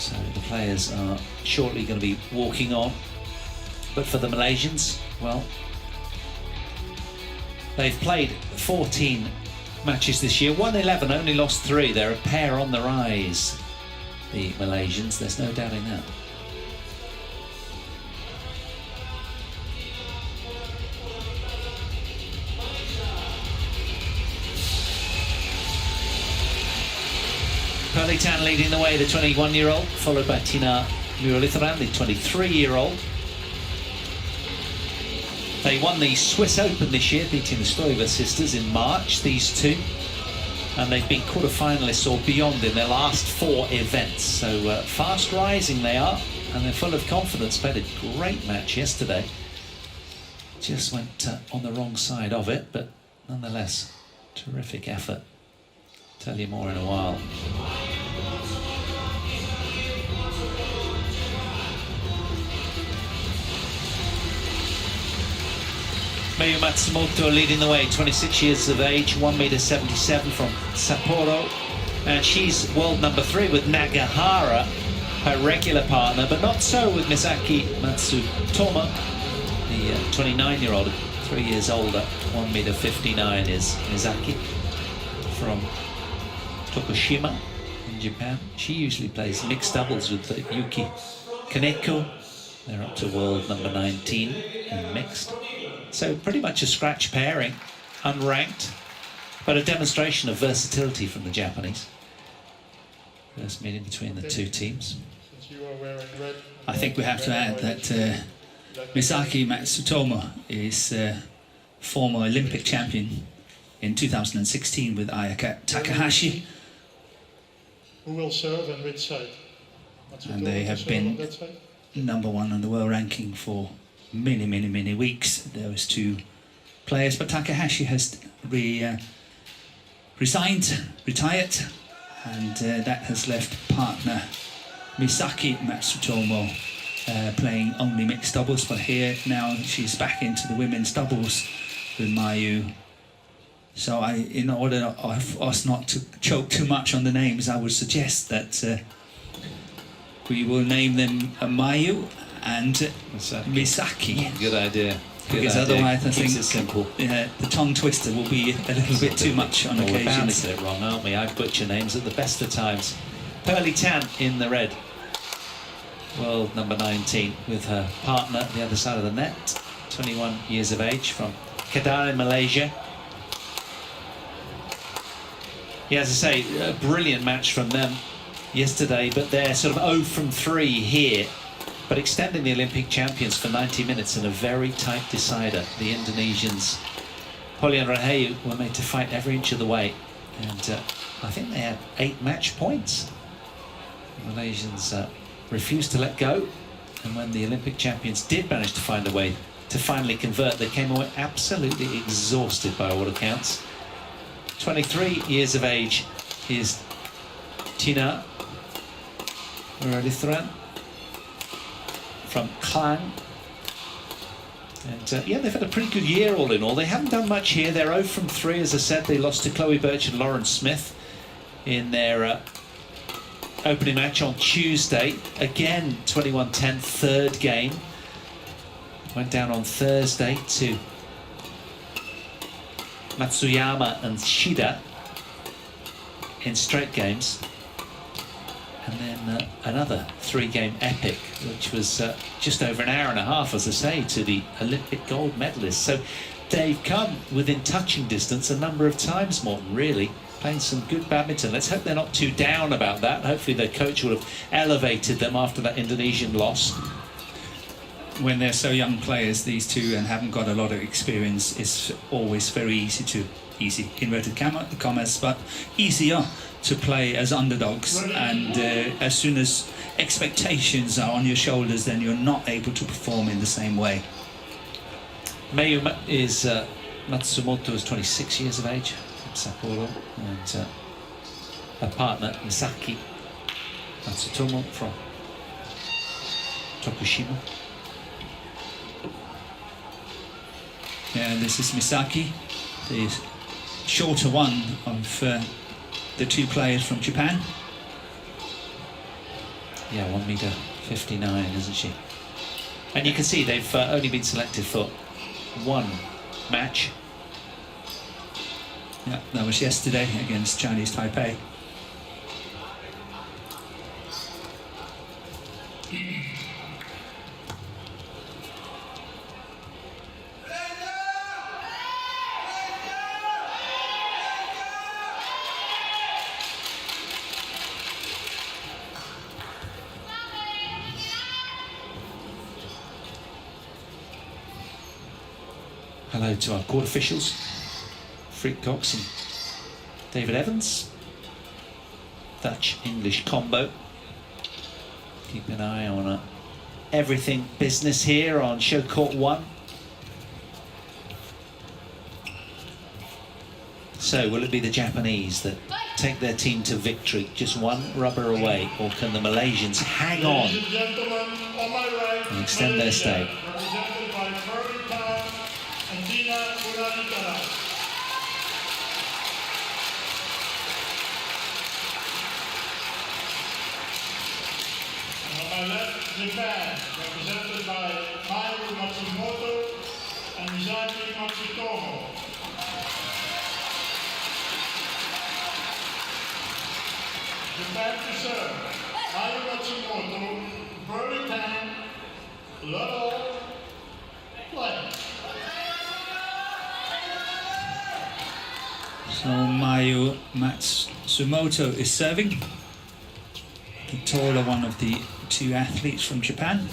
So the players are shortly going to be walking on. But for the Malaysians, well, they've played 14 matches this year, won 11, only lost 3. They're a pair on the rise, the Malaysians, there's no doubting that. Tan leading the way, the 21-year-old, followed by Thinaah, the 23-year-old. They won the Swiss Open this year, beating the Stoiber sisters in March, these two. And they've been quarter-finalists or beyond in their last 4 events. So fast rising they are, and they're full of confidence. Played a great match yesterday. Just went on the wrong side of it, but nonetheless, terrific effort. Tell you more in a while. Matsumoto leading the way, 26 years of age, 1m77 from Sapporo, and she's world number 3 with Nagahara, her regular partner, but not so with Misaki Matsutomo, the 29-year-old, 3 years older. 1m59 is Misaki from Tokushima in Japan. She usually plays mixed doubles with Yuki Kaneko. They're up to world number 19 in mixed. So pretty much a scratch pairing, unranked, but a demonstration of versatility from the Japanese. First meeting between the two teams. I think we have to add that Misaki Matsutomo is former Olympic champion in 2016 with Ayaka Takahashi. Who will serve and which side? And they have been #1 on the world ranking for many weeks, those two players. But Takahashi has retired, and that has left partner Misaki Matsutomo playing only mixed doubles. But here now she's back into the women's doubles with Mayu. So in order of us not to choke too much on the names, I would suggest that we will name them Mayu and Misaki. Good idea. Because otherwise I think it simple. The tongue twister will be a little bit too much on occasion. We're bound to get it wrong, aren't we? I butcher names at the best of times. Tan in the red. World number 19 with her partner at the other side of the net. 21 years of age from Kedah in Malaysia. Yeah, as I say, a brilliant match from them yesterday, but they're sort of 0 from 3 here. But extending the Olympic champions for 90 minutes in a very tight decider. The Indonesians, Polian Rahayu, were made to fight every inch of the way. And I think they had 8 match points. The Malaysians refused to let go. And when the Olympic champions did manage to find a way to finally convert, they came away absolutely exhausted by all accounts. 23 years of age is Thinaah from Klang. And yeah, they've had a pretty good year all in all. They haven't done much here. They're 0 from 3, as I said. They lost to Chloe Birch and Lauren Smith in their opening match on Tuesday. Again, 21-10, 3rd game. Went down on Thursday to Matsuyama and Shida in straight games. And then another 3-game epic, which was just over an hour and a half, as I say, to the Olympic gold medalists. So they've come within touching distance a number of times, Morten, really, playing some good badminton. Let's hope they're not too down about that. Hopefully their coach will have elevated them after that Indonesian loss. When they're so young players, these two, and haven't got a lot of experience, it's always very easy, inverted commas, but easier to play as underdogs. And as soon as expectations are on your shoulders, then you're not able to perform in the same way. Matsumoto is 26 years of age from Sapporo, and her partner Misaki Matsutomo from Tokushima. Yeah, this is Misaki, the shorter one of the 2 players from Japan. Yeah, 1m59, isn't she? And you can see they've only been selected for one match. Yeah, that was yesterday against Chinese Taipei. Hello to our court officials, Frick Cox and David Evans. Dutch-English combo. Keep an eye on everything business here on show court 1. So will it be the Japanese that take their team to victory, just one rubber away, or can the Malaysians hang on and extend their stay? On my left, Japan, represented by Matsumoto and Matsutomo. Japan to serve. Matsumoto, Burley Tan, level, play. So Mayu Matsumoto is serving. The taller one of the two athletes from Japan.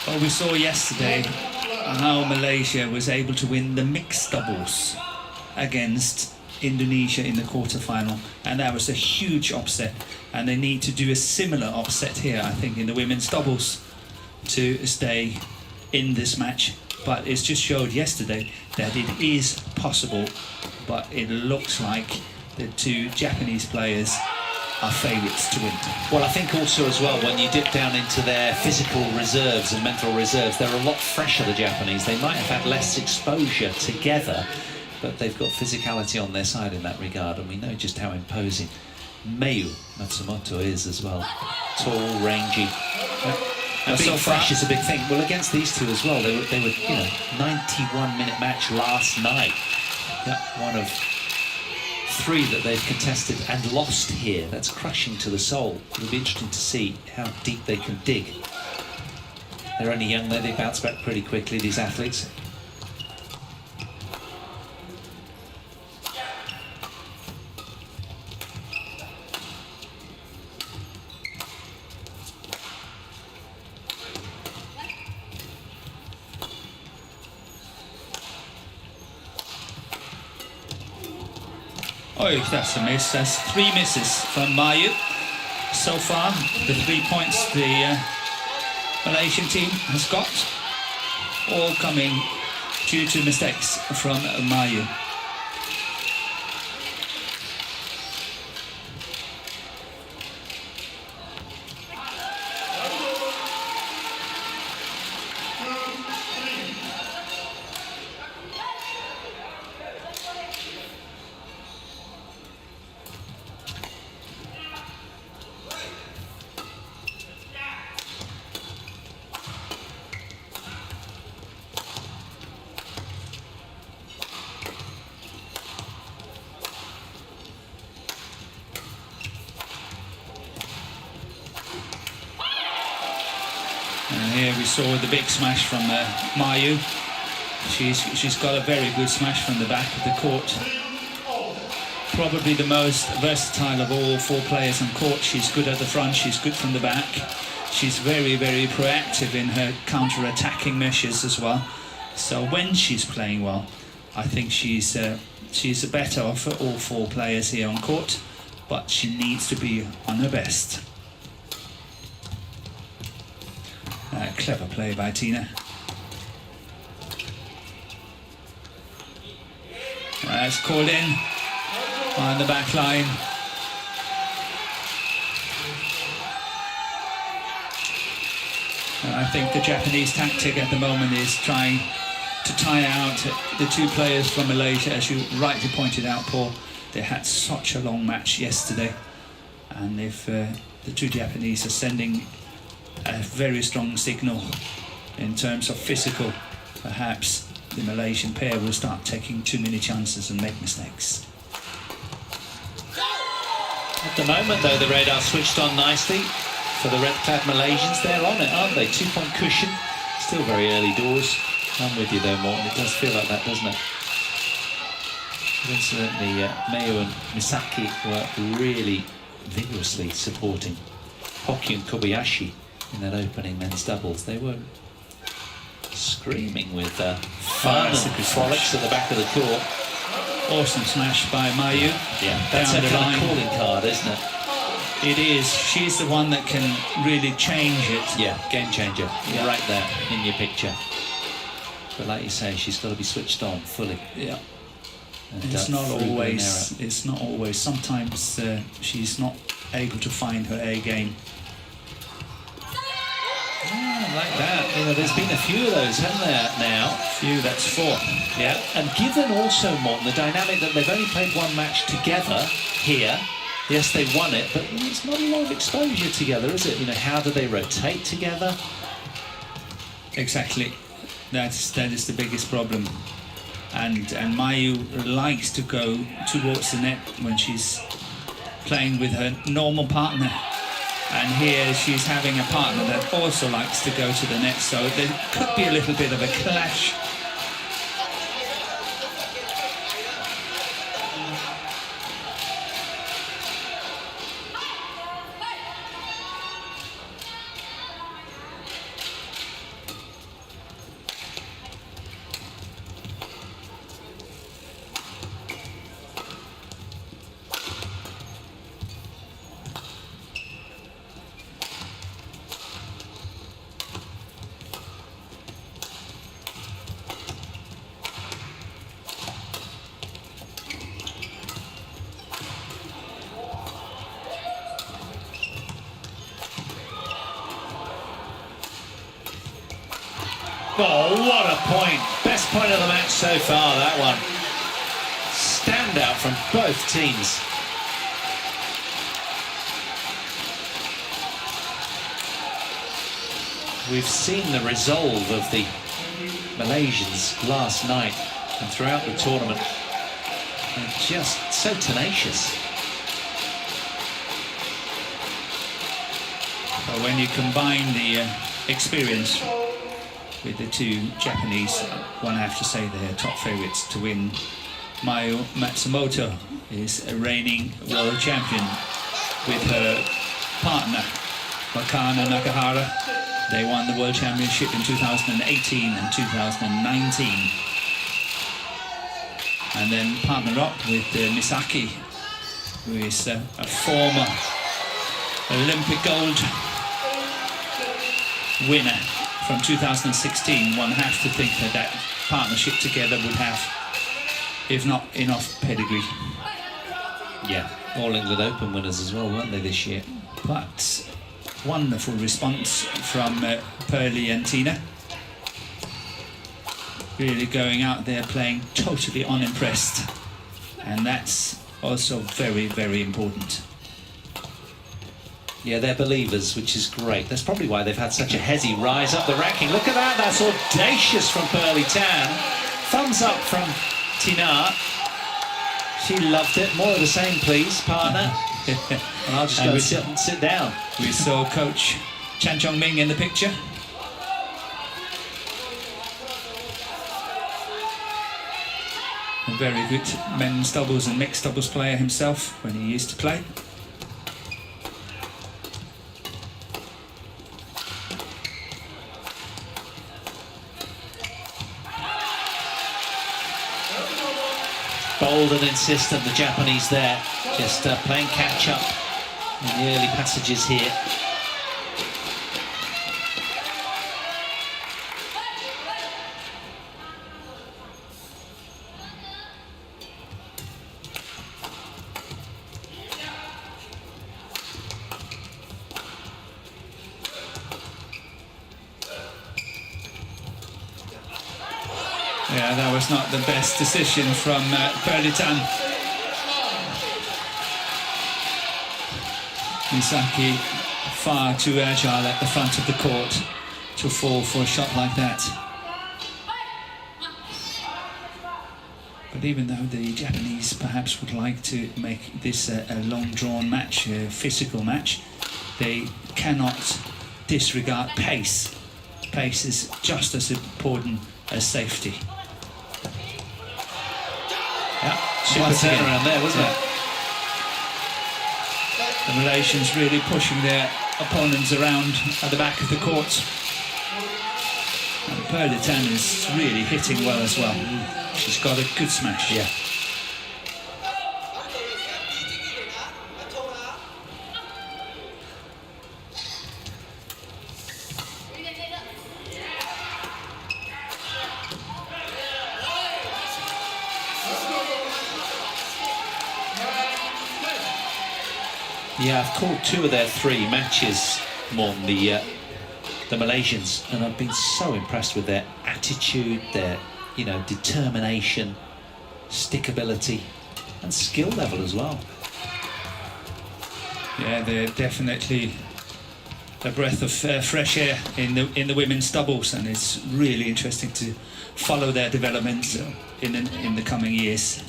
Well, we saw yesterday how Malaysia was able to win the mixed doubles against Indonesia in the quarterfinal, and that was a huge upset, and they need to do a similar upset here, I think, in the women's doubles to stay in this match. But it's just showed yesterday that it is possible, but it looks like the two Japanese players are favourites to win. Well, I think also as well, when you dip down into their physical reserves and mental reserves, they're a lot fresher, the Japanese. They might have had less exposure together, but they've got physicality on their side in that regard, and we know just how imposing Mayu Matsumoto is as well. Tall, rangy. And being fresh is a big thing. Well, against these two as well, they were 91-minute match last night. Yeah, one of 3 that they've contested and lost here. That's crushing to the soul. It'll be interesting to see how deep they can dig. They're only young though, they bounce back pretty quickly, these athletes. Oh, that's a miss. That's 3 misses from Mayu. So far, the 3 points the Malaysian team has got, all coming due to mistakes from Mayu. And here we saw the big smash from Mayu. She's got a very good smash from the back of the court. Probably the most versatile of all 4 players on court. She's good at the front, she's good from the back. She's very, very proactive in her counter-attacking measures as well. So when she's playing well, I think she's better off all 4 players here on court, but she needs to be on her best. Clever play by Thinaah. That's called in on the back line. And I think the Japanese tactic at the moment is trying to tire out the two players from Malaysia. As you rightly pointed out, Paul, they had such a long match yesterday, and if the two Japanese are sending a very strong signal in terms of physical, perhaps the Malaysian pair will start taking too many chances and make mistakes. At the moment, though, the radar switched on nicely for the red-clad Malaysians. They're on it, aren't they? 2-point cushion. Still very early doors. I'm with you though, Morten. It does feel like that, doesn't it? But incidentally, Mayu and Misaki were really vigorously supporting Hoki and Kobayashi in that opening men's doubles. They were screaming with fun and frolics at the back of the court. Awesome smash by Mayu. Yeah, that's a kind of calling card, isn't it? It is. She's the one that can really change it. Yeah, game changer. Yeah. Right there in your picture. But like you say, she's got to be switched on fully. Yeah. And it's not always. It's not always. Sometimes she's not able to find her A game. Like that. You know, there's been a few of those, haven't there, now? Few, that's 4. Yeah, and given also, Morten, the dynamic that they've only played one match together here. Yes, they won it, but it's not a lot of exposure together, is it? You know, how do they rotate together? Exactly. That is the biggest problem. And Mayu likes to go towards the net when she's playing with her normal partner. And here she's having a partner that also likes to go to the net, so there could be a little bit of a clash. Oh, what a point. Best point of the match so far, that one. Standout from both teams. We've seen the resolve of the Malaysians last night and throughout the tournament. They're just so tenacious. Well, when you combine the experience with the two Japanese, one I have to say they're top favourites to win. Mayu Matsumoto is a reigning world champion with her partner Wakana Nakahara. They won the world championship in 2018 and 2019. And then partner up with Misaki, who is a former Olympic gold winner from 2016. One has to think that that partnership together would have, if not enough pedigree. Yeah, All England Open winners as well, weren't they, this year? But wonderful response from Pearlie and Thinaah. Really going out there playing totally unimpressed. And that's also very, very important. Yeah, they're believers, which is great. That's probably why they've had such a heady rise up the ranking. Look at that, that's audacious from Pearlie Tan. Thumbs up from Thinaah. She loved it. More of the same, please, partner. And I'll just go and sit down. We saw Coach Chan Chong Ming in the picture. A very good men's doubles and mixed doubles player himself when he used to play. Bold and insistent, the Japanese there, just playing catch up in the early passages here. Yeah, that was not the best decision from Perlitan. Misaki far too agile at the front of the court to fall for a shot like that. But even though the Japanese perhaps would like to make this a long-drawn match, a physical match, they cannot disregard pace. Pace is just as important as safety. Yeah, super turnaround there, wasn't it? The Malaysians really pushing their opponents around at the back of the court. And Perlitan is really hitting well as well. She's got a good smash. Yeah. Yeah, I've called 2 of their 3 matches, more than the Malaysians, and I've been so impressed with their attitude, their determination, stickability, and skill level as well. Yeah, they're definitely a breath of fresh air in the women's doubles, and it's really interesting to follow their development in the coming years.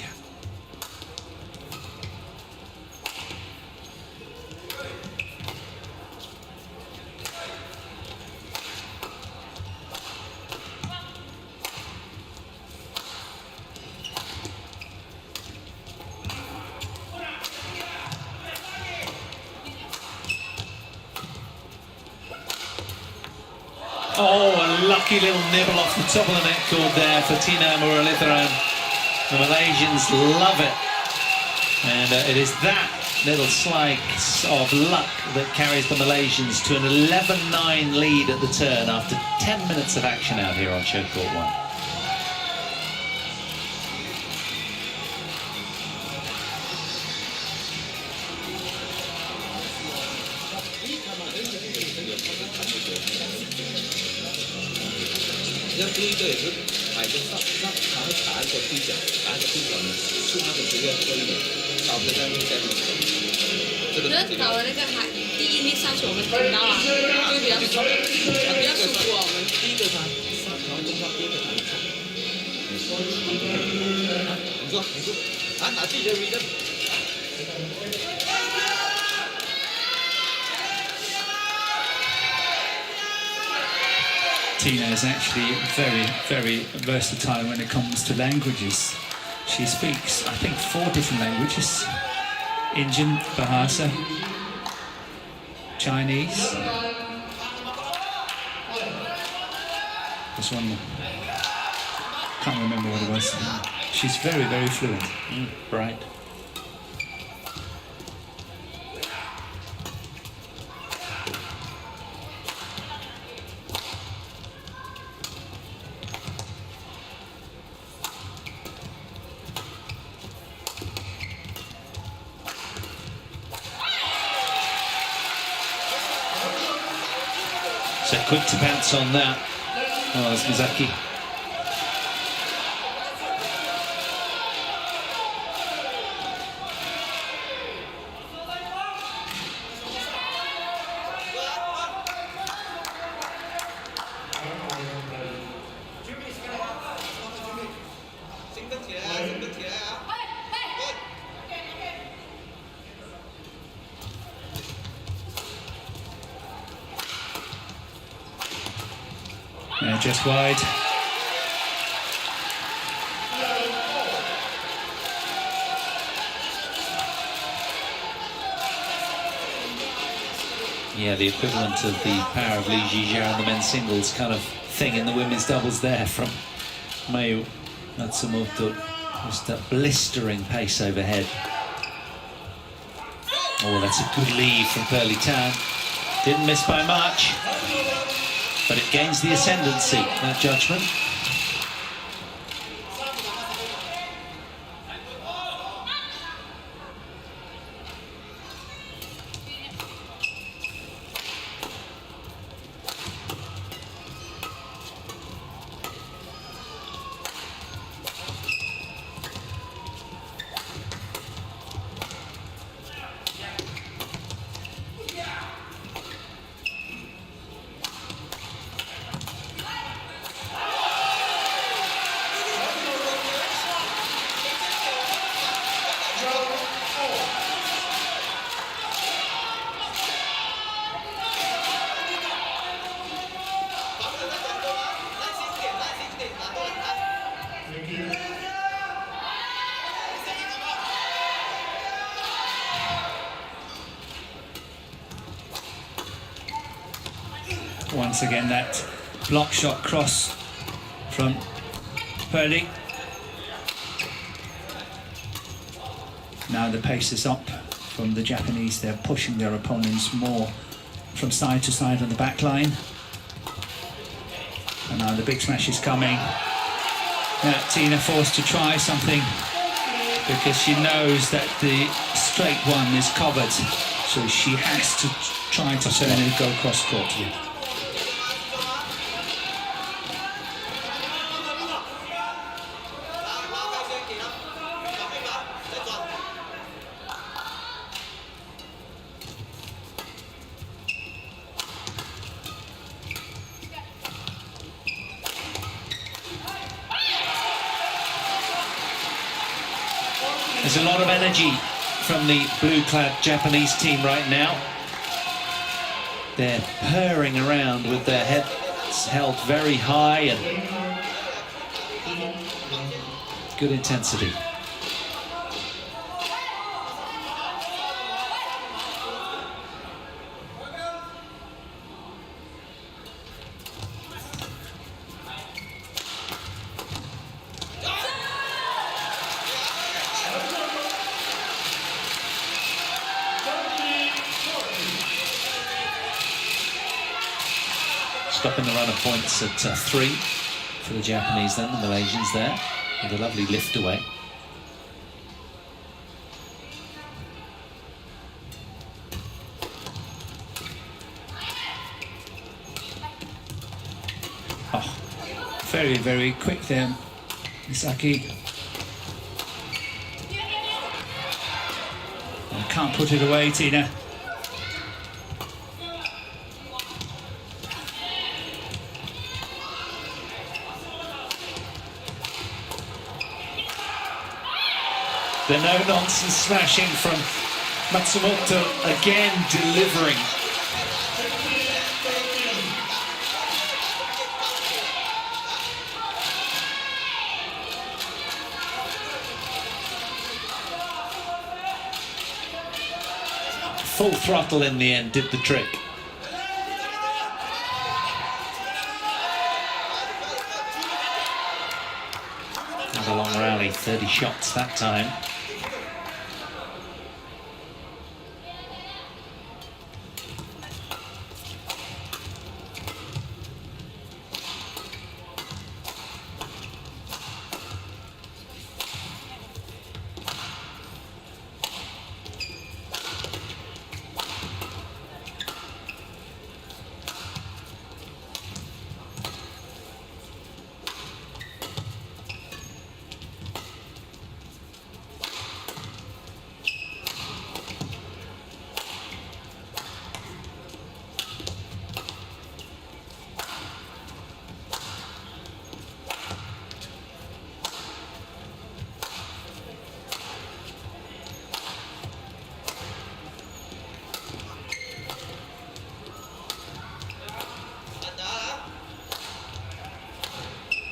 Oh, a lucky little nibble off the top of the net cord there for Thinaah Muralitharan. The Malaysians love it. And it is that little slice of luck that carries the Malaysians to an 11-9 lead at the turn after 10 minutes of action out here on Show Court 1. Thinaah is actually very, very versatile when it comes to languages. She speaks, I think, 4 different languages. Indian, Bahasa, Chinese. There's one more. Can't remember what it was. She's very, very fluent. Right. So quick to bounce on that. Oh, that's Misaki. Just wide. Yeah, the equivalent of the power of Lee Zhizhou in the men's singles kind of thing in the women's doubles there from Mayu Matsumoto. Just a blistering pace overhead. Oh, that's a good lead from Perlitan. Didn't miss by much, but it gains the ascendancy, that judgment. once again that block shot cross from Purdy. Now the pace is up from the Japanese. They're pushing their opponents more from side to side on the back line. And now the big smash is coming. Now Thinaah forced to try something because she knows that the straight one is covered. So she has to try to turn and go cross court. There's a lot of energy from the blue-clad Japanese team right now. They're purring around with their heads held very high and good intensity. Stopping the run of points at 3 for the Japanese then, the Malaysians there, with a lovely lift away. Oh, very, very quick there, Misaki. Oh, can't put it away, Thinaah. The no-nonsense smashing from Matsumoto, again delivering. Full throttle in the end did the trick. Not a long rally, 30 shots that time.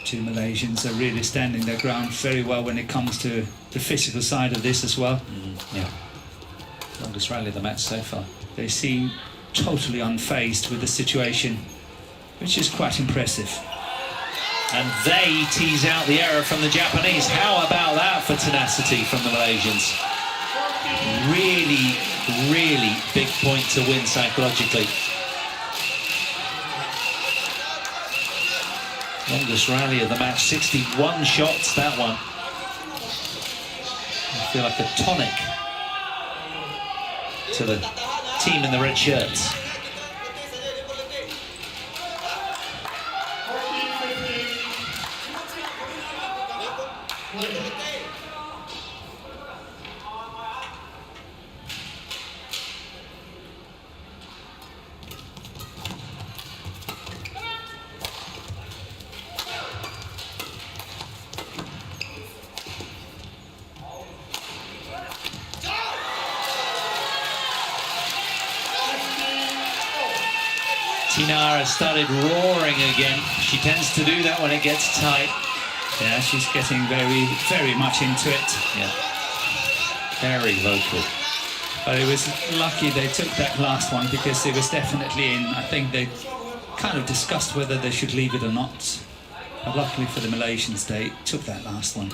Two Malaysians are really standing their ground very well when it comes to the physical side of this as well. Yeah. Longest rally of the match so far. They seem totally unfazed with the situation, which is quite impressive. And they tease out the error from the Japanese. How about that for tenacity from the Malaysians? Really, really big point to win psychologically. Longest rally of the match, 61 shots, that one. I feel like a tonic to the team in the red shirts. Thinaah has started roaring again. She tends to do that when it gets tight. Yeah, she's getting very, very much into it. Yeah. Very vocal. But it was lucky they took that last one because it was definitely in. I think they kind of discussed whether they should leave it or not. But luckily for the Malaysians, they took that last one.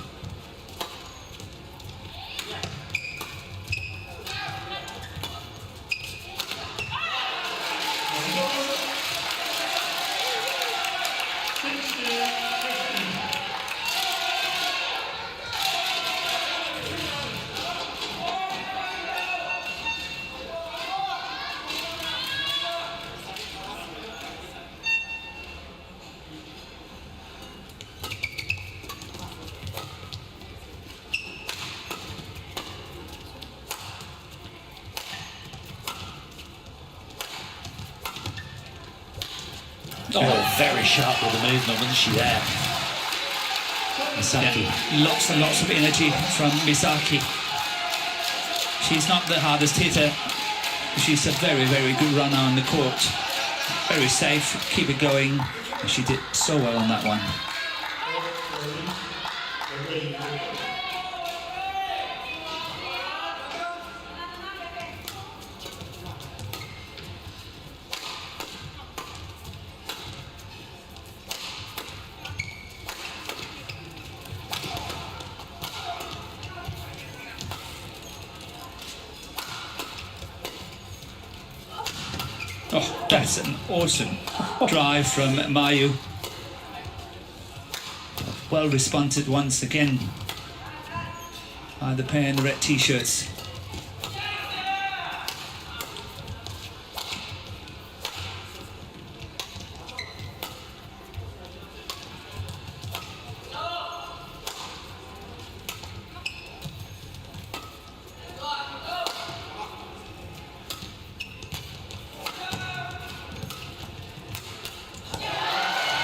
Oh, very sharp with the movement, wasn't she there? Misaki. Yeah, lots and lots of energy from Misaki. She's not the hardest hitter. She's a very, very good runner on the court. Very safe, keep it going. And she did so well on that one. Oh, that's an awesome drive from Mayu. Well responded once again by the pair in the red t-shirts.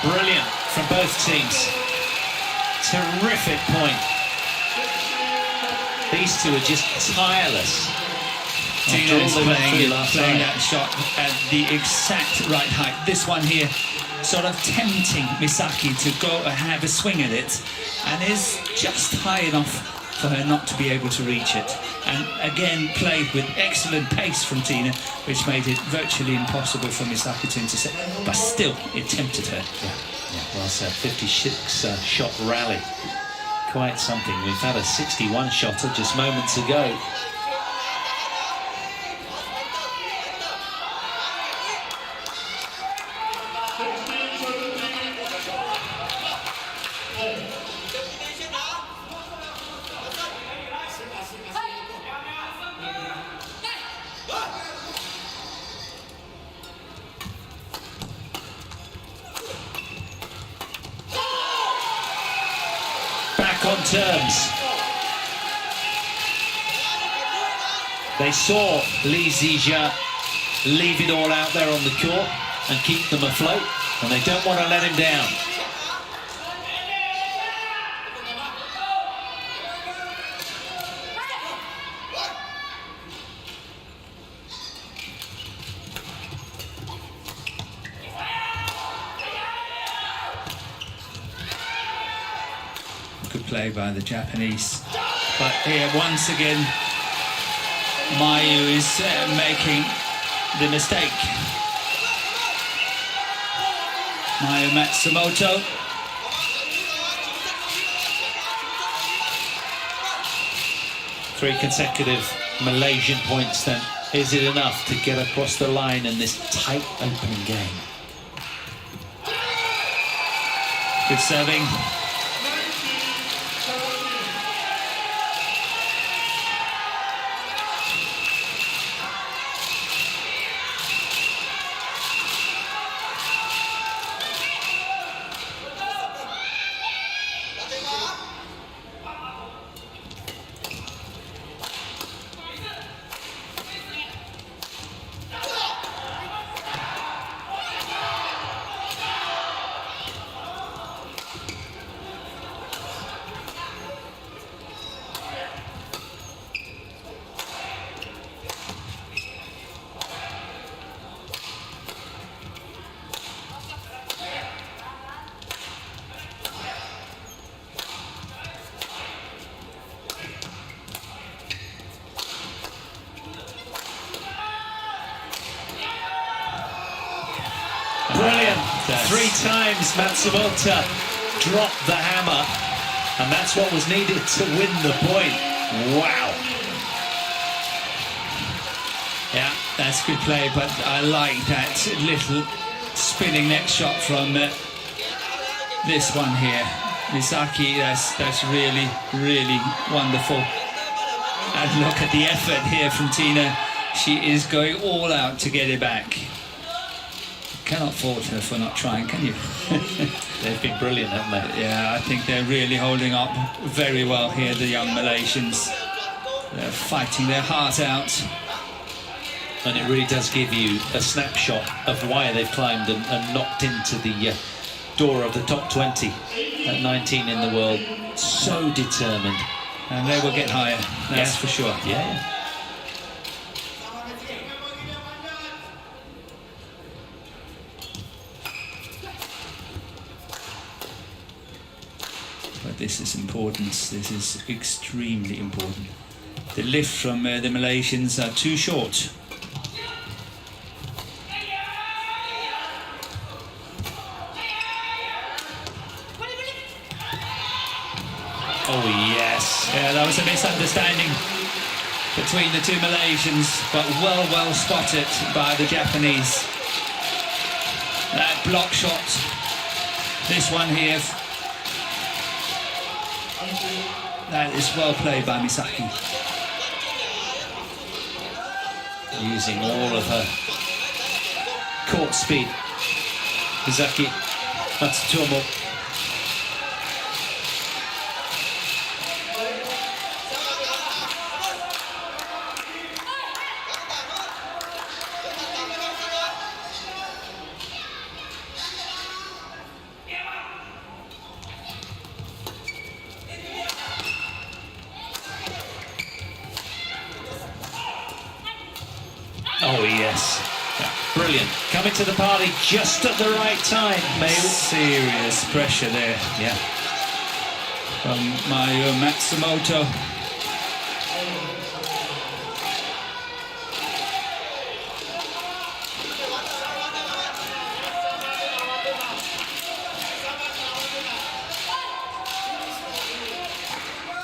Brilliant from both teams. Terrific point. These two are just tireless. Thinaah is playing night. that shot at the exact right height. This one here sort of tempting Misaki to go and have a swing at it, and is just high enough for her not to be able to reach it. And again played with excellent pace from Thinaah, which made it virtually impossible for Misaki to intercept. But still, it tempted her. Yeah, well said. 56 shot rally. Quite something. We've had a 61 shotter just moments ago. Back on terms. They saw Li Zijia leave it all out there on the court and keep them afloat, and they don't want to let him down. Good play by the Japanese. But here, once again, Mayu is making the mistake. Mayu Matsumoto. Three consecutive Malaysian points then. Is it enough to get across the line in this tight opening game? Good serving. times Matsumoto dropped the hammer, and that's what was needed to win the point. Wow. Yeah, that's good play, but I like that little spinning net shot from this one here. Misaki, that's really, really wonderful. And look at the effort here from Thinaah. She is going all out to get it back. Cannot fault her for not trying, can you? They've been brilliant, haven't they? Yeah, I think they're really holding up very well here, the young Malaysians. They're fighting their heart out. And it really does give you a snapshot of why they've climbed and knocked into the door of the top 20 at 19 in the world. So determined. And they will get higher, that's for sure. Yeah. But this is important, this is extremely important. The lift from the Malaysians are too short. Oh yes. Yeah, that was a misunderstanding between the two Malaysians, but well spotted by the Japanese. That block shot, this one here, that is well played by Misaki. Using all of her court speed. Misaki Matsutomo. Oh yes, brilliant. Coming to the party just at the right time, Mayu. Serious pressure there, yeah. From Mayu Matsumoto.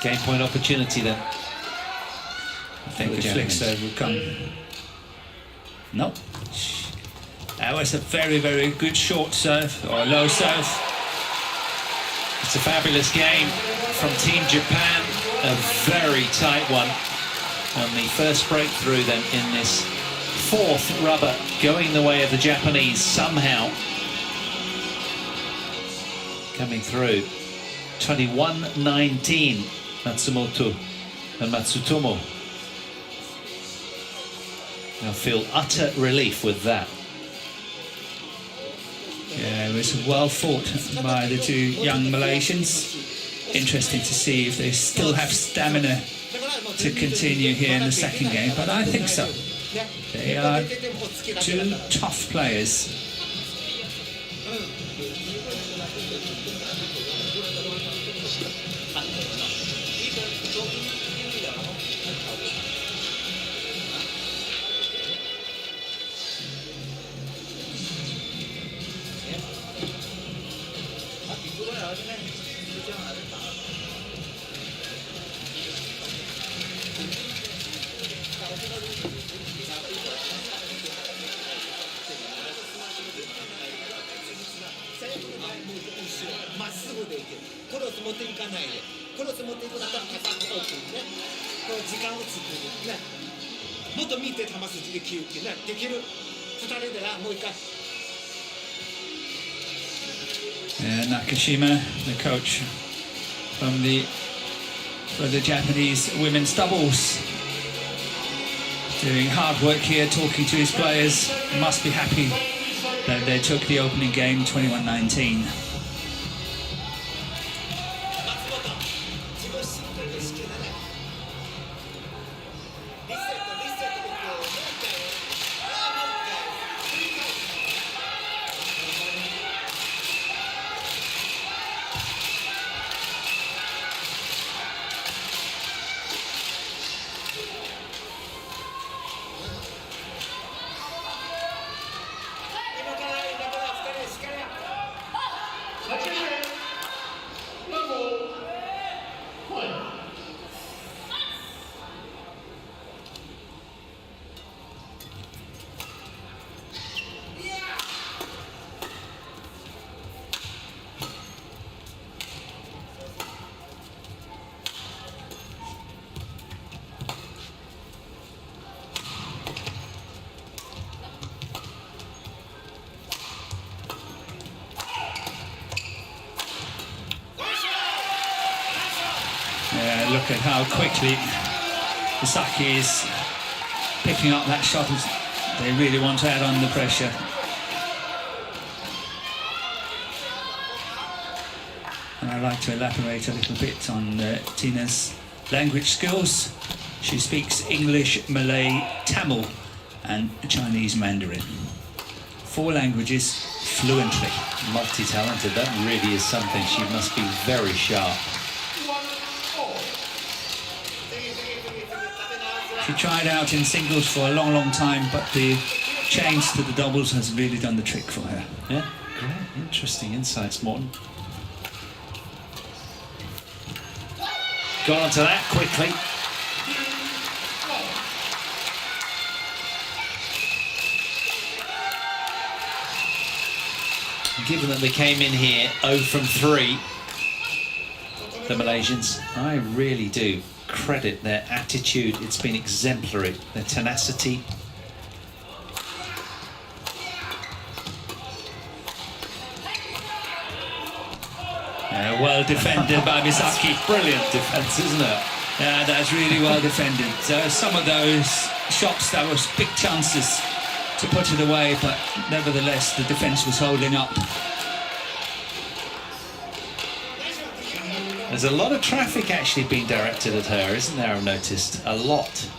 Game point opportunity then. I think the flick serve will come. No. That was a very good short serve, or low serve. It's a fabulous game from Team Japan, a very tight one. And the first breakthrough then in this fourth rubber going the way of the Japanese somehow. Coming through. 21-19, Matsumoto and Matsutomo. Now feel utter relief with that. Yeah, it was well fought by the two young Malaysians. Interesting to see if they still have stamina to continue here in the second game, but I think so. They are two tough players. Nakashima, the coach for the Japanese women's doubles, doing hard work here, talking to his players. Must be happy that they took the opening game 21-19. Yeah, look at how quickly Misaki is picking up that shot. They really want to add on the pressure. And I'd like to elaborate a little bit on Thinaah's language skills. She speaks English, Malay, Tamil and Chinese Mandarin. 4 languages fluently. Multi-talented, that really is something. She must be very sharp. She tried out in singles for a long, long time, but the change to the doubles has really done the trick for her. Yeah, great, interesting insights, Morten. Got onto that quickly. Given that they came in here 0 from 3, the Malaysians, I really do credit their attitude. It's been exemplary, their tenacity. Well defended by Misaki. Brilliant defence, isn't it? Yeah, that's really well defended. So some of those shots, that was big chances to put it away, but nevertheless the defence was holding up. There's a lot of traffic actually being directed at her, isn't there? I've noticed a lot.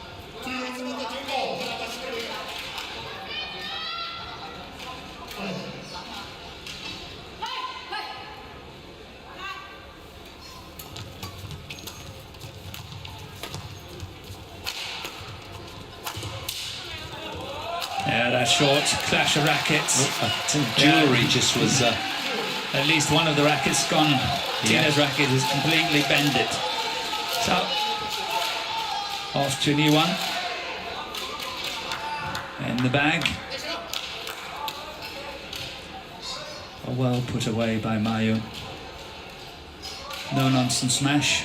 Yeah, that short clash of rackets. Jewellery just was... At least one of the rackets gone. Thinaah's racket is completely bended. So, off to a new one. In the bag. Well put away by Mayu. No nonsense smash.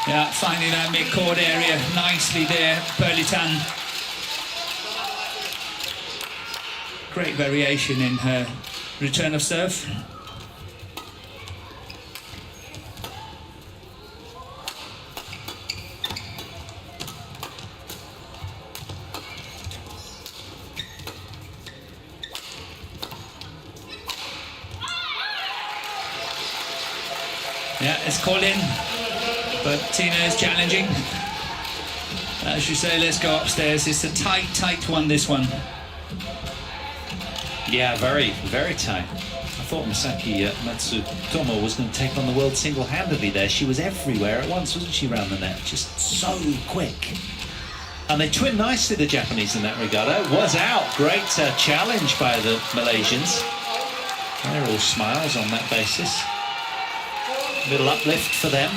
Yeah, finding that mid-court area nicely there, Perlitan. Great variation in her return of serve. Yeah, it's called in. But Thinaah is challenging. As you say, let's go upstairs. It's a tight, tight one, this one. Yeah, very, very tight. I thought Misaki Matsutomo was going to take on the world single-handedly there. She was everywhere at once, wasn't she, around the net? Just so quick. And they twin nicely, the Japanese, in that regard. It was out. Great challenge by the Malaysians. They're all smiles on that basis. Little uplift for them.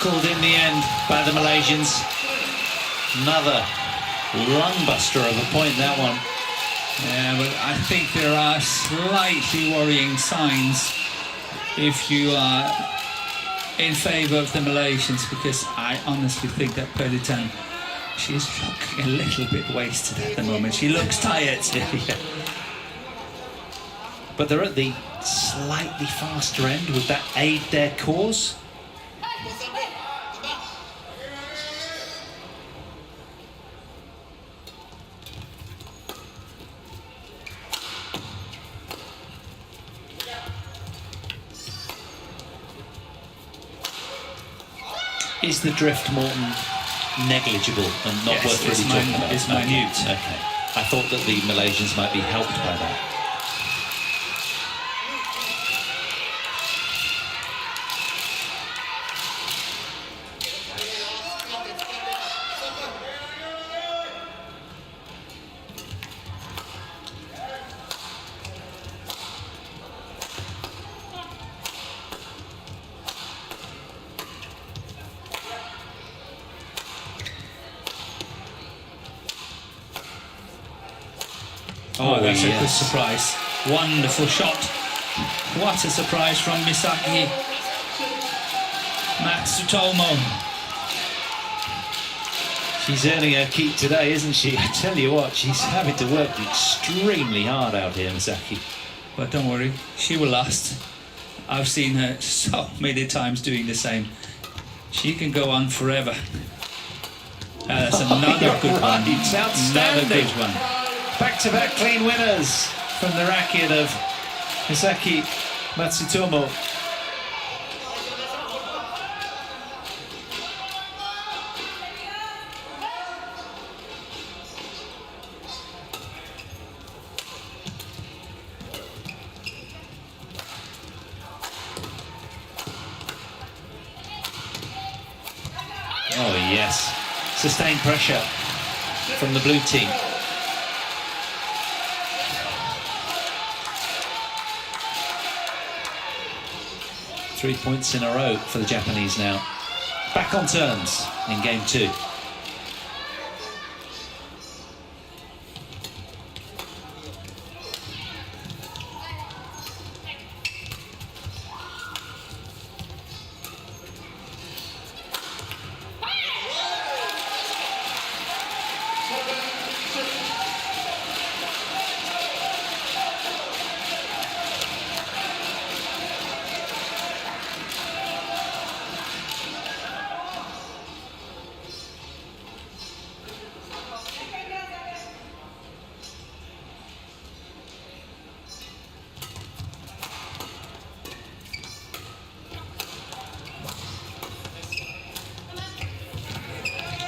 In the end by the Malaysians. Another lungbuster of a point, that one. Yeah, but I think there are slightly worrying signs if you are in favour of the Malaysians, because I honestly think that Perdita, she's looking a little bit wasted at the moment. She looks tired. Yeah. But they're at the slightly faster end. Would that aid their cause? Is the drift, Morton, negligible and not Yes, worth really talking about? It's minute. Okay. I thought that the Malaysians might be helped by that. Oh, that's a good surprise. Wonderful shot. What a surprise from Misaki Matsutomo. She's earning her keep today, isn't she? I tell you what, she's having to work extremely hard out here, Misaki. But don't worry, she will last. I've seen her so many times doing the same. She can go on forever. That's another good one. It's outstanding. Another good one. Back-to-back clean winners from the racket of Misaki Matsutomo. Oh yes, sustained pressure from the blue team. Three points in a row for the Japanese now. Back on terms in game two.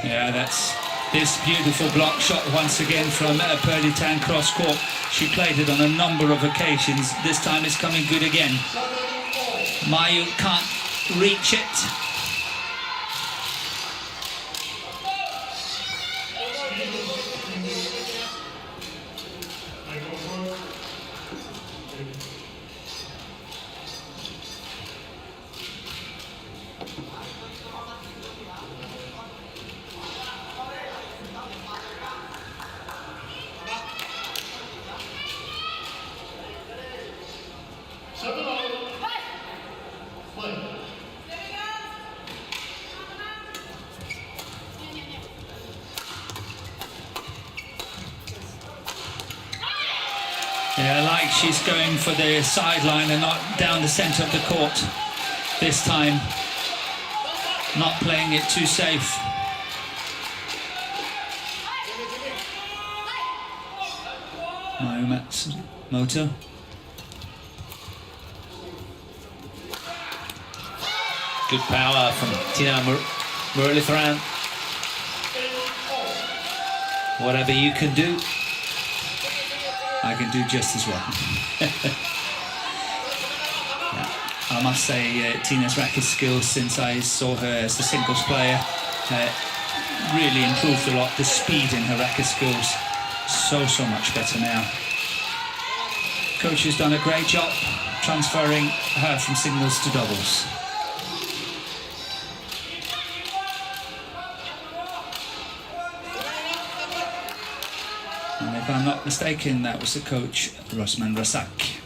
Yeah, that's this beautiful block shot once again from Perdita cross court. She played it on a number of occasions. This time it's coming good again. Mayu can't reach it. Yeah, like she's going for the sideline and not down the centre of the court this time. Not playing it too safe. Matsumoto. Good power from Thinaah Muralitharan. Whatever you can do, I can do just as well. Yeah, I must say, Tina's racket skills since I saw her as the singles player really improved a lot. The speed in her racket skills, so much better now. Coach has done a great job transferring her from singles to doubles. If I'm not mistaken, that was the coach, Rosman Rasak.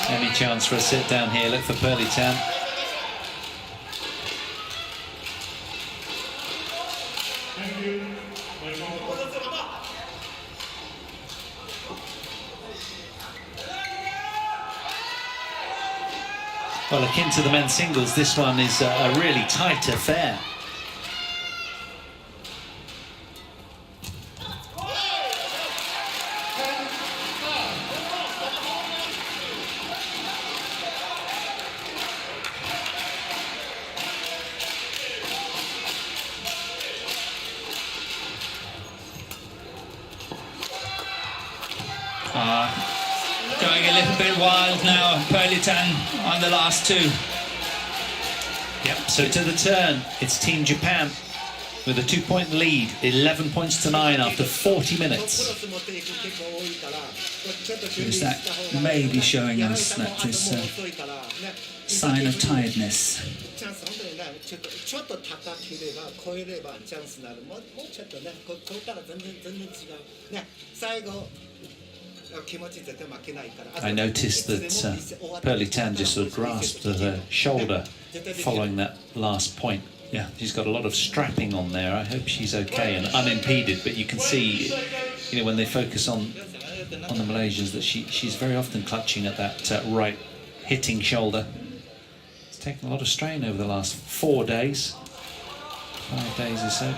Any chance for a sit down here? Look for Pearly Tan. Thank you. Well, akin to the men's singles, this one is a really tight affair. Going a little bit wild now, Pearly Tan on the last two. Yep, so to the turn, it's Team Japan with a 2-point lead, 11 points to 9 after 40 minutes. Because that may be showing us that there's a sign of tiredness. I noticed that Pearly Tan just sort of grasped at her shoulder following that last point. Yeah, she's got a lot of strapping on there. I hope she's okay and unimpeded, but you can see, you know, when they focus on the Malaysians, that she's very often clutching at that right hitting shoulder. It's taken a lot of strain over the last 4 days, 5 days or so.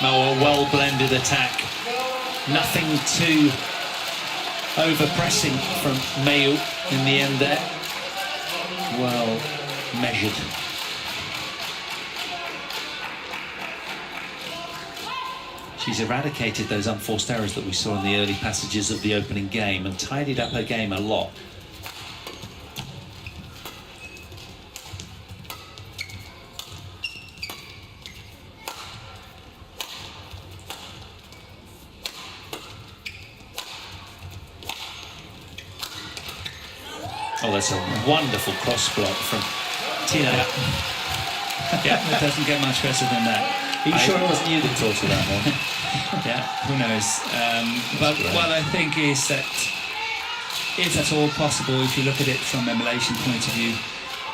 A well-blended attack. Nothing too over-pressing from Mayu in the end there. Well measured. She's eradicated those unforced errors that we saw in the early passages of the opening game and tidied up her game a lot. Oh, that's a wonderful cross block from Thinaah. Yeah, it doesn't get much better than that. Are you sure it wasn't you that taught her that one? Yeah, who knows? But what I think is that if at all possible, if you look at it from a Malaysian point of view,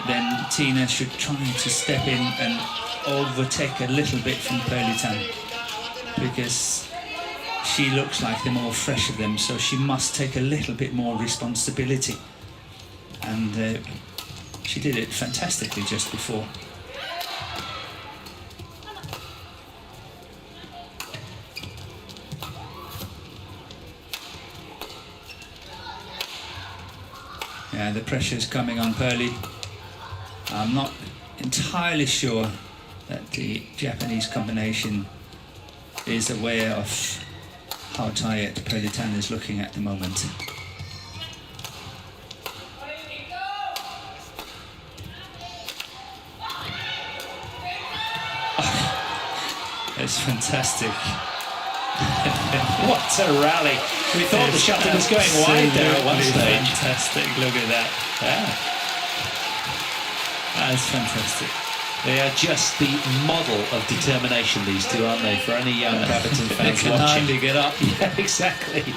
then Thinaah should try to step in and overtake a little bit from Pearly Tan, because she looks like the more fresh of them, so she must take a little bit more responsibility. And she did it fantastically just before. Yeah, the pressure's coming on Pearly. I'm not entirely sure that the Japanese combination is aware of how tired Pearly Tan is looking at the moment. It's fantastic. What a rally. We thought the shuttle was going wide there at one stage. Fantastic, look at that. Yeah. That's fantastic. They are just the model of determination, these two, aren't they, for any young badminton fans They can watching. hardly get up. Yeah, exactly.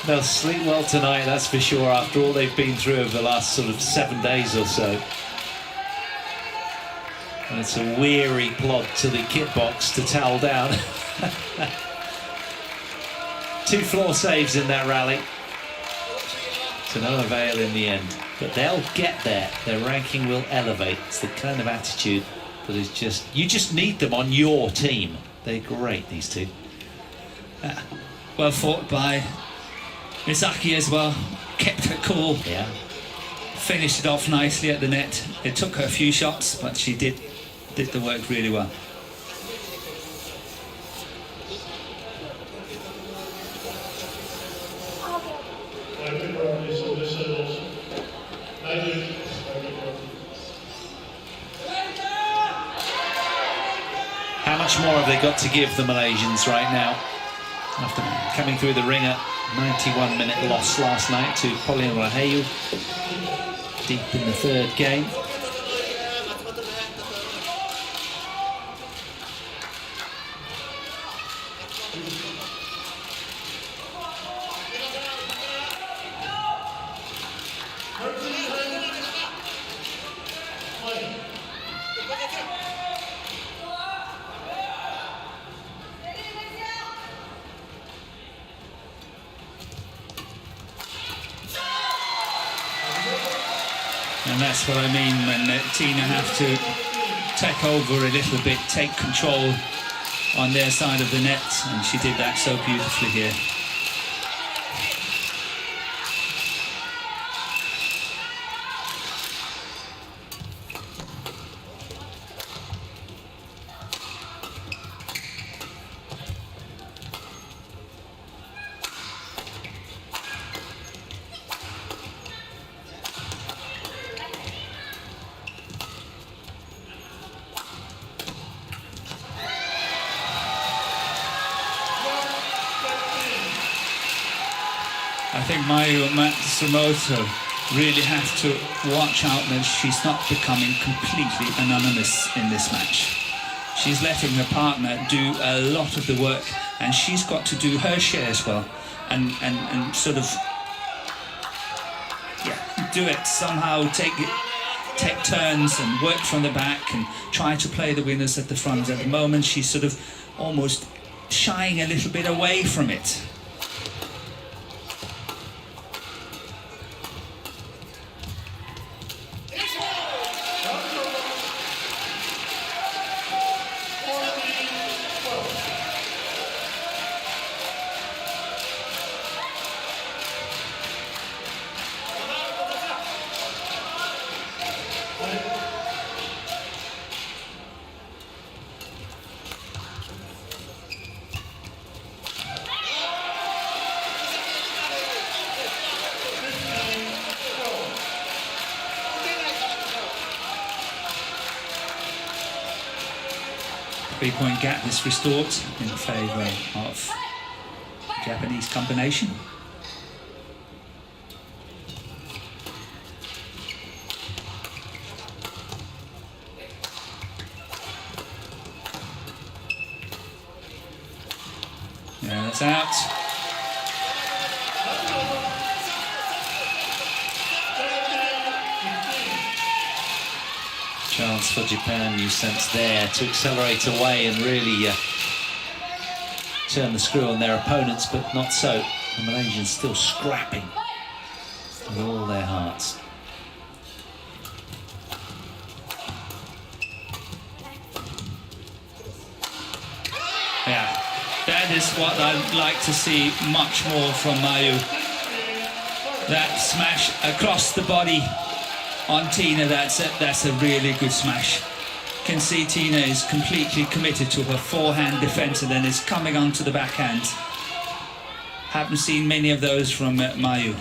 They'll sleep well tonight, that's for sure, after all they've been through over the last sort of 7 days or so. And it's a weary plod to the kit box to towel down. 2 floor saves in that rally. To no avail in the end. But they'll get there. Their ranking will elevate. It's the kind of attitude that is just... You just need them on your team. They're great, these two. Well fought by Misaki as well. Kept her cool. Yeah. finished it off nicely at the net. It took her a few shots, but she did the work really well. How much more have they got to give the Malaysians right now? After coming through the ringer, 91-minute loss last night to Pauline Rahayu, deep in the third game. And that's what I mean when Thinaah have to take over a little bit, take control on their side of the net, and she did that so beautifully here. I think Matsumoto really have to watch out that she's not becoming completely anonymous in this match. She's letting her partner do a lot of the work, and she's got to do her share as well, and sort of do it somehow, take turns and work from the back and try to play the winners at the front. At the moment she's sort of almost shying a little bit away from it. Three-point gap is restored in favour of the Japanese combination. Yeah, that's out. Chance for Japan, you sense there, to accelerate away and really turn the screw on their opponents, but not so. The Malaysians still scrapping with all their hearts. Yeah, that is what I'd like to see much more from Mayu. That smash across the body on Thinaah, that's a really good smash. You can see Thinaah is completely committed to her forehand defence and then is coming onto the backhand. Haven't seen many of those from Mayu.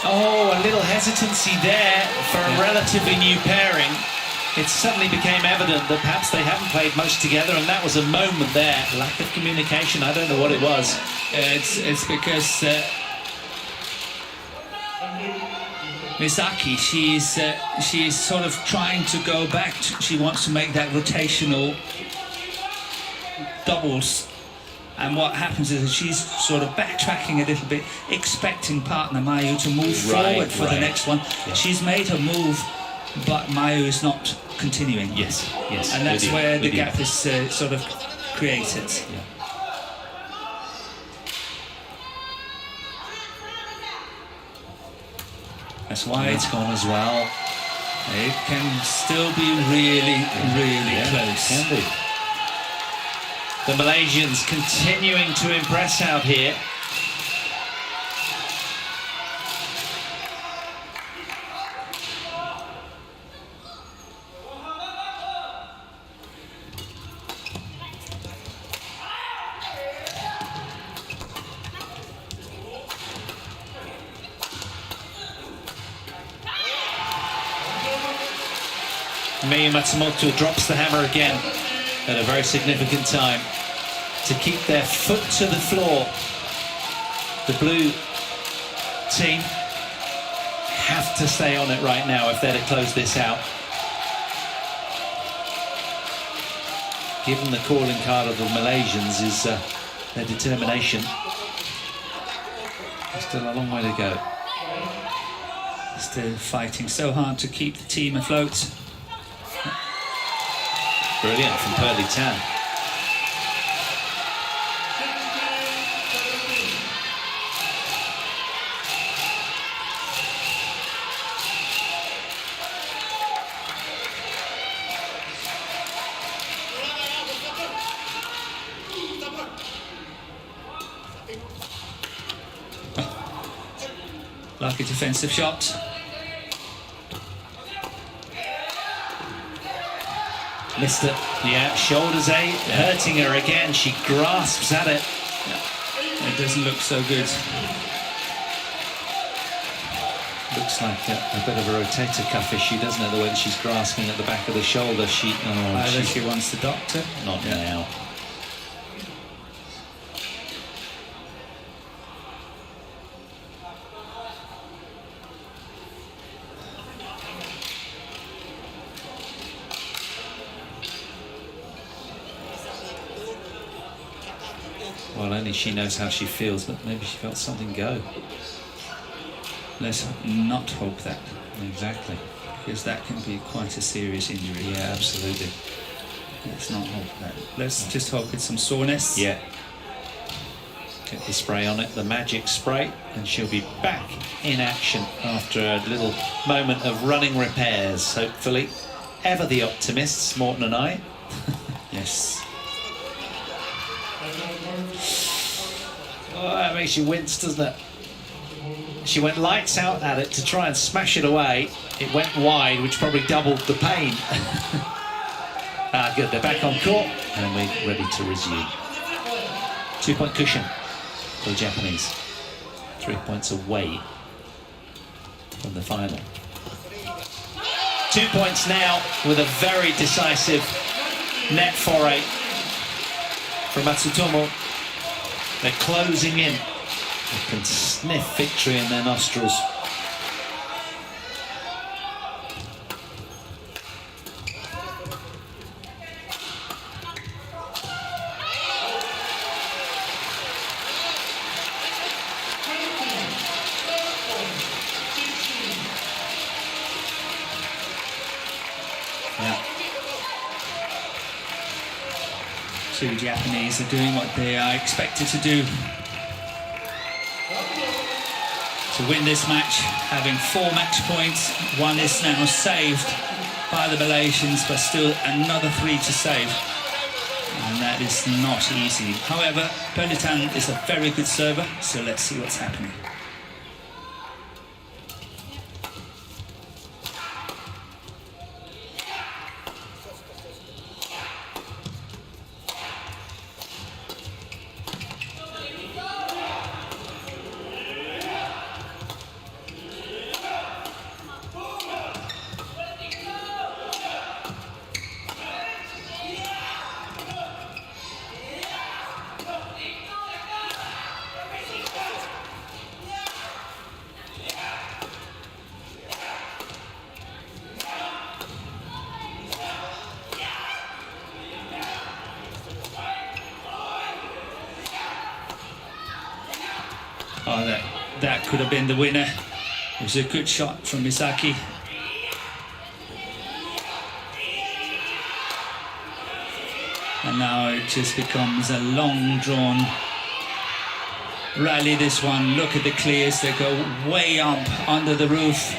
Oh, a little hesitancy there for a relatively new pairing. It suddenly became evident that perhaps they haven't played much together, and that was a moment there. Lack of communication, I don't know what it was. It's because Misaki, she's sort of trying to go back. She wants to make that rotational doubles. And what happens is that she's sort of backtracking a little bit, expecting partner Mayu to move forward for the next one. Yeah. She's made her move but Mayu is not continuing. Yes, yes. And that's with you, where the with you. gap is sort of created. Yeah. That's why It's gone as well. it can still be really, really close. Can be. The Malaysians continuing to impress out here. Matsumoto drops the hammer again at a very significant time to keep their foot to the floor. The blue team have to stay on it right now if they're to close this out. Given the calling card of the Malaysians is their determination. There's still a long way to go. Still fighting so hard to keep the team afloat. Brilliant from Pearly Tan. Lucky defensive shot. Missed it. Yeah, shoulders hurting her again. She grasps at it. It doesn't look so good. Looks like a bit of a rotator cuff issue, doesn't it? The way that she's grasping at the back of the shoulder. Either she wants the doctor. Not now. Well, only she knows how she feels, but maybe she felt something go. Let's not hope that, Exactly. because that can be quite a serious injury. Yeah, absolutely. Let's not hope that. Let's just hope it's some soreness. Yeah. Get the spray on it, the magic spray, and she'll be back in action after a little moment of running repairs, hopefully. Ever the optimists, Morton and I. Yes. Oh, that makes you wince, doesn't it? She went lights out at it to try and smash it away. It went wide, which probably doubled the pain. Good, they're back on court, and we're ready to resume. 2-point cushion for the Japanese. 3 points away from the final. 2 points now with a very decisive net foray from Matsutomo. They're closing in. They can sniff victory in their nostrils. Yeah. Two Japanese are doing what they are expected to do. To win this match, having 4 match points. 1 is now saved by the Malaysians, but still another 3 to save. And that is not easy. However, Pearly Tan is a very good server, so let's see what's happening. Oh, that could have been the winner. It was a good shot from Misaki. And now it just becomes a long drawn rally, this one. Look at the clears, they go way up under the roof.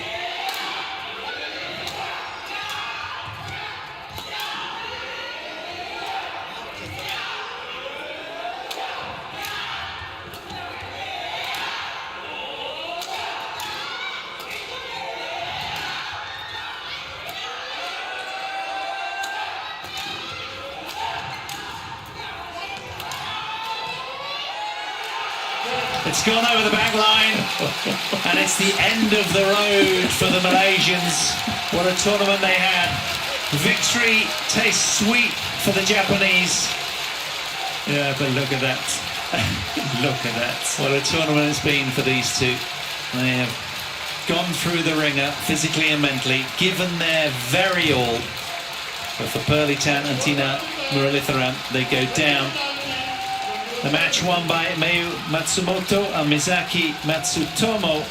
It's gone over the back line, and it's the end of the road for the Malaysians. What a tournament they had. Victory tastes sweet for the Japanese. Yeah, but look at that. Look at that. What a tournament it's been for these two. They have gone through the ringer, physically and mentally, given their very all. But for Tan and Thinaah, they go down. The match won by Matsumoto and Matsutomo,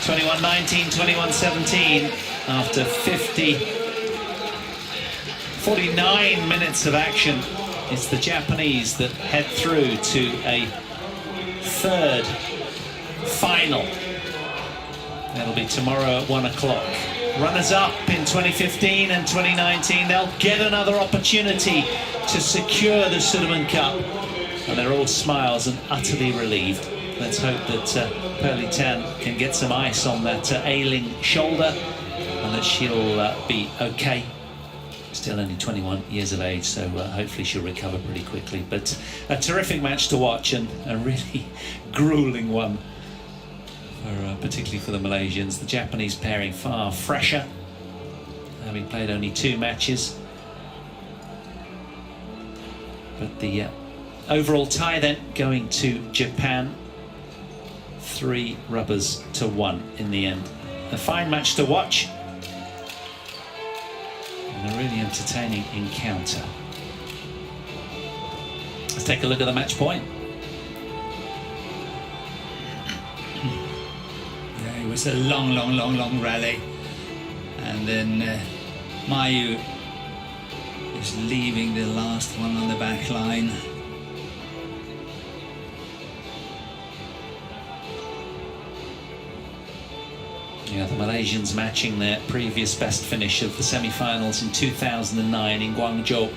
21-19, 21-17, after 49 minutes of action. It's the Japanese that head through to a third final. That'll be tomorrow at 1 o'clock. Runners-up in 2015 and 2019, they'll get another opportunity to secure the Sudirman Cup. And they're all smiles and utterly relieved. Let's hope that Tan can get some ice on that ailing shoulder and that she'll be okay. Still only 21 years of age, so hopefully she'll recover pretty quickly. But a terrific match to watch, and a really grueling one, particularly for the Malaysians. The Japanese pairing far fresher, having played only 2 matches. But the overall tie then going to Japan, 3 rubbers to 1 in the end. A fine match to watch and a really entertaining encounter. Let's take a look at the match point. Yeah, it was a long rally, and then Mayu is leaving the last one on the back line. Yeah, the Malaysians matching their previous best finish of the semi-finals in 2009 in Guangzhou.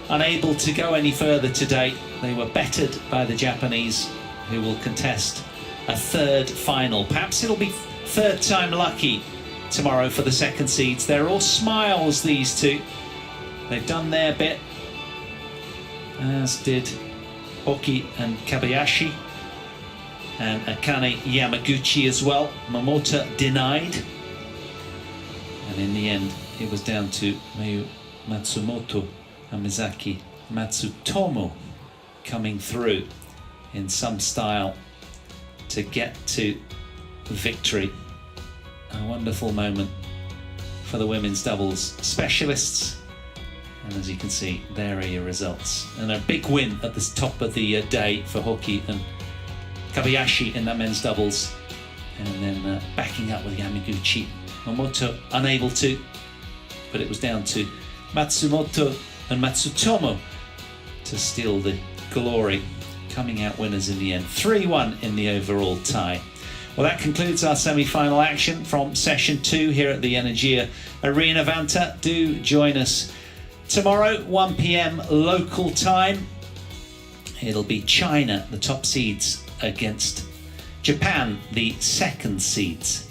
Unable to go any further today, they were bettered by the Japanese, who will contest a third final. Perhaps it'll be third time lucky tomorrow for the second seeds. They're all smiles, these two. They've done their bit, as did Oki and Kabayashi, and Akane Yamaguchi as well. Momota denied, and in the end it was down to Matsumoto and Misaki Matsutomo coming through in some style to get to victory. A wonderful moment for the women's doubles specialists, and as you can see, there are your results. And a big win at the top of the day for Hoki and Kabayashi in that men's doubles, and then backing up with Yamaguchi. Momoto unable to, but it was down to Matsumoto and Matsutomo to steal the glory, coming out winners in the end. 3-1 in the overall tie. Well, that concludes our semi-final action from session 2 here at the Energia Arena Vanta. Do join us tomorrow, 1 p.m. local time. It'll be China, the top seeds, against Japan, the second seeds,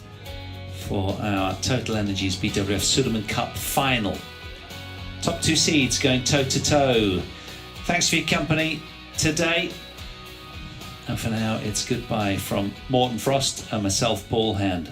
for our TotalEnergies BWF Sudirman Cup final. Top 2 seeds going toe-to-toe. Thanks for your company today. And for now, it's goodbye from Morten Frost and myself, Paul Hand.